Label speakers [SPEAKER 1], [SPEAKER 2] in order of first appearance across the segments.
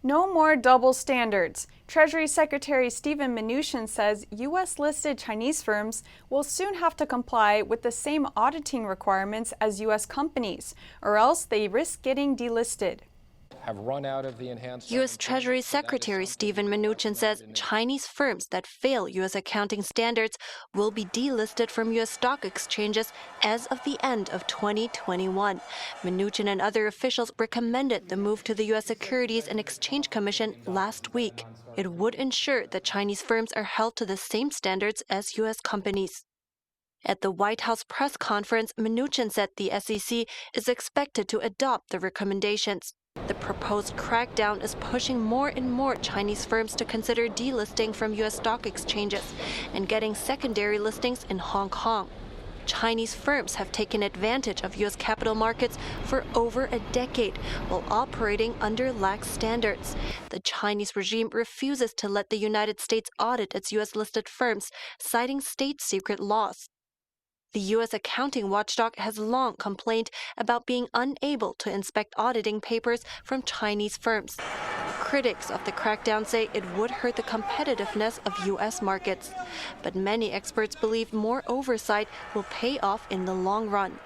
[SPEAKER 1] No more double standards. Treasury Secretary Steven Mnuchin says U.S.-listed Chinese firms will soon have to comply with the same auditing requirements as U.S. companies, or else they risk getting delisted.
[SPEAKER 2] U.S. Treasury Secretary Steven Mnuchin says Chinese firms that fail U.S. accounting standards will be delisted from U.S. stock exchanges as of the end of 2021. Mnuchin and other officials recommended the move to the U.S. Securities and Exchange Commission last week. It would ensure that Chinese firms are held to the same standards as U.S. companies. At the White House press conference, Mnuchin said the SEC is expected to adopt the recommendations. The proposed crackdown is pushing more and more Chinese firms to consider delisting from U.S. stock exchanges and getting secondary listings in Hong Kong. Chinese firms have taken advantage of U.S. capital markets for over a decade while operating under lax standards. The Chinese regime refuses to let the United States audit its U.S.-listed firms, citing state secret laws. The U.S. accounting watchdog has long complained about being unable to inspect auditing papers from Chinese firms. Critics of the crackdown say it would hurt the competitiveness of U.S. markets. But many experts believe more oversight will pay off in the long run.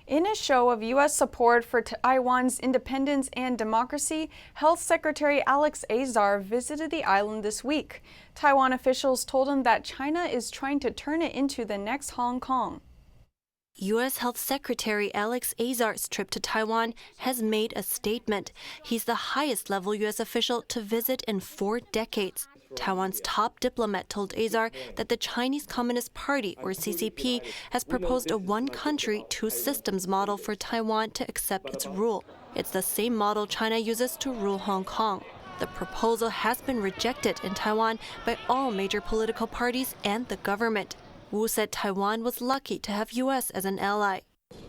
[SPEAKER 1] In a show of U.S. support for Taiwan's independence and democracy, Health Secretary Alex Azar visited the island this week. Taiwan officials told him that China is trying to turn it into the next Hong Kong.
[SPEAKER 2] U.S. Health Secretary Alex Azar's trip to Taiwan has made a statement. He's the highest-level U.S. official to visit in 4 decades. Taiwan's top diplomat told Azar that the Chinese Communist Party, or CCP, has proposed a one-country, two-systems model for Taiwan to accept its rule. It's the same model China uses to rule Hong Kong. The proposal has been rejected in Taiwan by all major political parties and the government. Wu said Taiwan was lucky to have U.S. as an ally.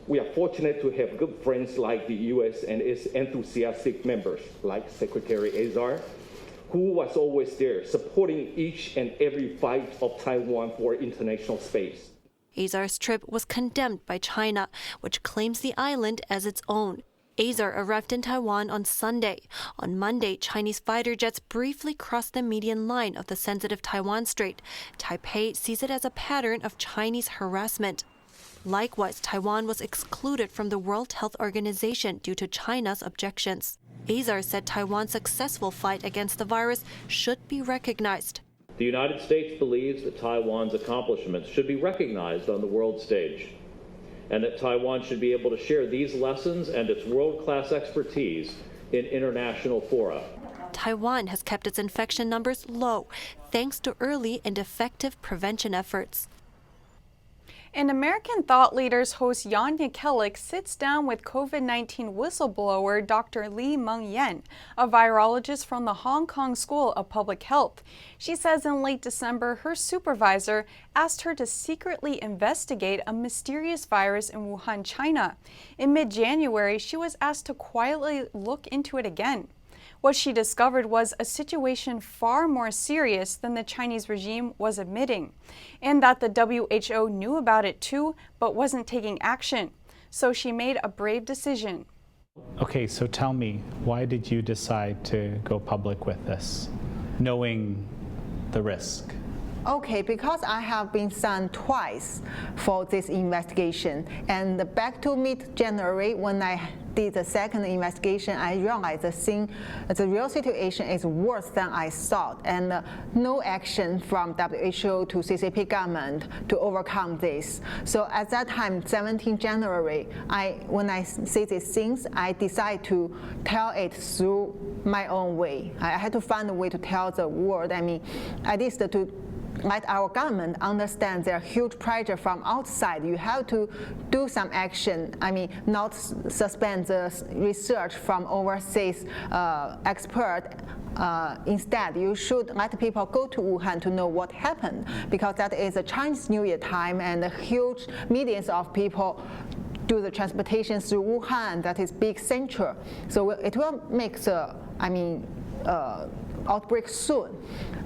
[SPEAKER 3] We are fortunate to have good friends like the U.S. and its enthusiastic members, like Secretary Azar, who was always there supporting each and every fight of Taiwan for international space.
[SPEAKER 2] Azar's trip was condemned by China, which claims the island as its own. Azar arrived in Taiwan on Sunday. On Monday, Chinese fighter jets briefly crossed the median line of the sensitive Taiwan Strait. Taipei sees it as a pattern of Chinese harassment. Likewise, Taiwan was excluded from the World Health Organization due to China's objections. Azar said Taiwan's successful fight against the virus should be recognized.
[SPEAKER 4] The United States believes that Taiwan's accomplishments should be recognized on the world stage, and that Taiwan should be able to share these lessons and its world-class expertise in international fora.
[SPEAKER 2] Taiwan has kept its infection numbers low, thanks to early and effective prevention efforts.
[SPEAKER 1] And American Thought Leaders host Jan Jekielek sits down with COVID-19 whistleblower Dr. Li-Meng Yan, a virologist from the Hong Kong School of Public Health. She says in late December, her supervisor asked her to secretly investigate a mysterious virus in Wuhan, China. In mid-January, she was asked to quietly look into it again. What she discovered was a situation far more serious than the Chinese regime was admitting, and that the WHO knew about it too, but wasn't taking action. So she made a brave decision.
[SPEAKER 5] Okay, so tell me, why did you decide to go public with this, knowing the risk?
[SPEAKER 6] Okay, because I have been sent twice for this investigation, and back to mid-January when I did the second investigation, I realized the real situation is worse than I thought, and no action from WHO to CCP government to overcome this. So at that time, 17 January, when I see these things, I decide to tell it through my own way. I had to find a way to tell the world, at least to let our government understand their huge pressure from outside. You have to do some action. Not suspend the research from overseas expert. Instead, you should let people go to Wuhan to know what happened, because that is a Chinese New Year time and huge millions of people do the transportation through Wuhan. That is big center. So it will make the, outbreak soon.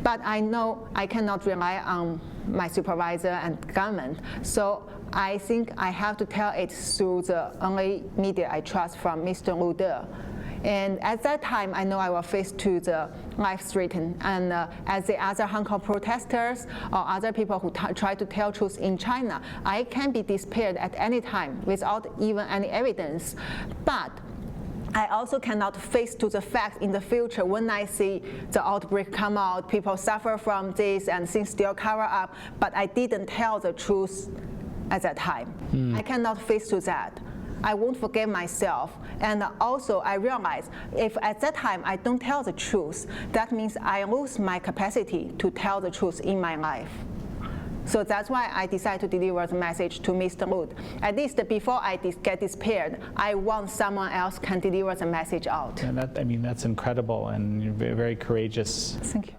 [SPEAKER 6] But I know I cannot rely on my supervisor and government. So I think I have to tell it through the only media I trust from Mr. Luder. And at that time, I know I was faced to the life threatened. And as the other Hong Kong protesters or other people who try to tell truth in China, I can be disappeared at any time without even any evidence. But I also cannot face to the fact in the future when I see the outbreak come out, people suffer from this and things still cover up, but I didn't tell the truth at that time. I cannot face to that. I won't forgive myself. And also I realize if at that time I don't tell the truth, that means I lose my capacity to tell the truth in my life. So that's why I decided to deliver the message to Mr. Wood. At least before I get disappeared, I want someone else can deliver the message out.
[SPEAKER 5] And that's incredible and you're very courageous.
[SPEAKER 6] Thank you.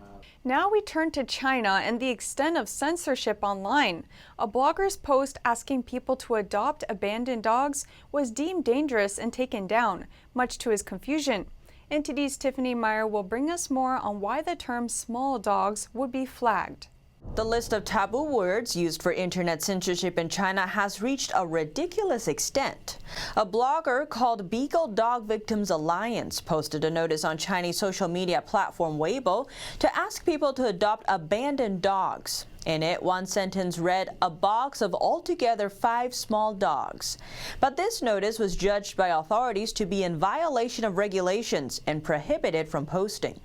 [SPEAKER 1] Now we turn to China and the extent of censorship online. A blogger's post asking people to adopt abandoned dogs was deemed dangerous and taken down, much to his confusion. NTD's Tiffany Meyer will bring us more on why the term small dogs would be flagged.
[SPEAKER 7] The list of taboo words used for internet censorship in China has reached a ridiculous extent. A blogger called Beagle Dog Victims Alliance posted a notice on Chinese social media platform Weibo to ask people to adopt abandoned dogs. In it, one sentence read, "A box of altogether 5 small dogs." But this notice was judged by authorities to be in violation of regulations and prohibited from posting.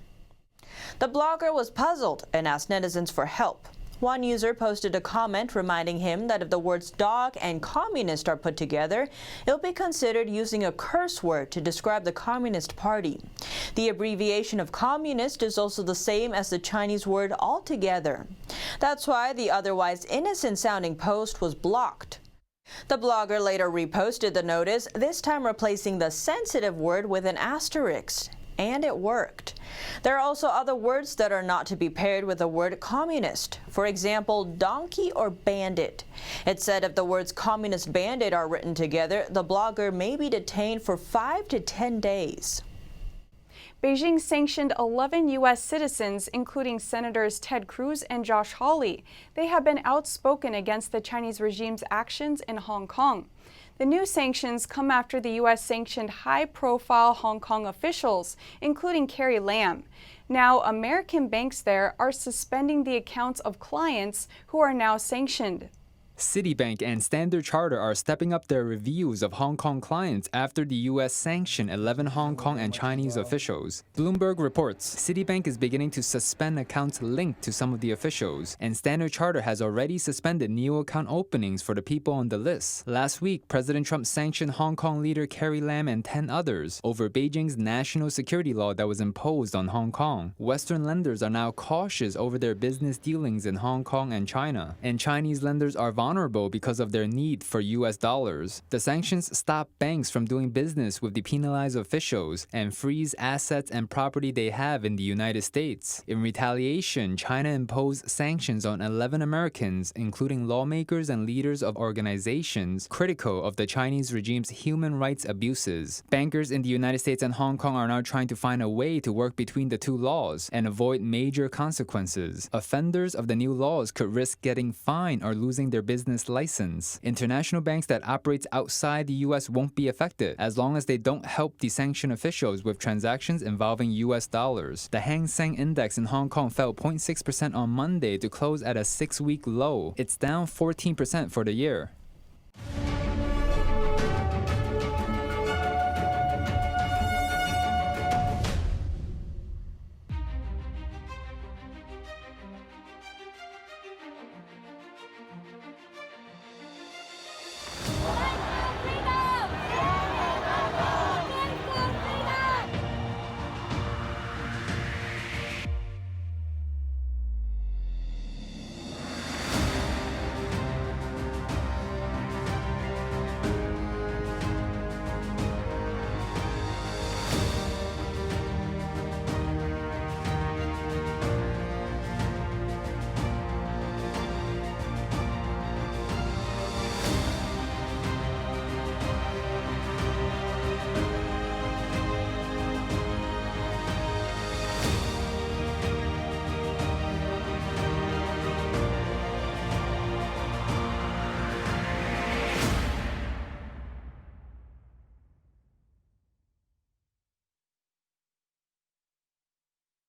[SPEAKER 7] The blogger was puzzled and asked netizens for help. One user posted a comment reminding him that if the words dog and communist are put together, it'll be considered using a curse word to describe the Communist Party. The abbreviation of communist is also the same as the Chinese word altogether. That's why the otherwise innocent-sounding post was blocked. The blogger later reposted the notice, this time replacing the sensitive word with an asterisk. And it worked. There are also other words that are not to be paired with the word communist. For example, donkey or bandit. It said if the words communist bandit are written together, the blogger may be detained for 5 to 10 days.
[SPEAKER 1] Beijing sanctioned 11 U.S. citizens, including Senators Ted Cruz and Josh Hawley. They have been outspoken against the Chinese regime's actions in Hong Kong. The new sanctions come after the U.S. sanctioned high-profile Hong Kong officials, including Carrie Lam. Now, American banks there are suspending the accounts of clients who are now sanctioned.
[SPEAKER 8] Citibank and Standard Chartered are stepping up their reviews of Hong Kong clients after the U.S. sanctioned 11 Hong Kong and Chinese officials. Bloomberg reports Citibank is beginning to suspend accounts linked to some of the officials, and Standard Chartered has already suspended new account openings for the people on the list. Last week, President Trump sanctioned Hong Kong leader Carrie Lam and 10 others over Beijing's national security law that was imposed on Hong Kong. Western lenders are now cautious over their business dealings in Hong Kong and China, and Chinese lenders are vulnerable because of their need for US dollars. The sanctions stop banks from doing business with the penalized officials and freeze assets and property they have in the United States. In retaliation, China imposed sanctions on 11 Americans, including lawmakers and leaders of organizations critical of the Chinese regime's human rights abuses. Bankers in the United States and Hong Kong are now trying to find a way to work between the two laws and avoid major consequences. Offenders of the new laws could risk getting fined or losing their business license. International banks that operate outside the U.S. won't be affected as long as they don't help the sanctioned officials with transactions involving U.S. dollars. The Hang Seng Index in Hong Kong fell 0.6% on Monday to close at a 6-week low. It's down 14% for the year.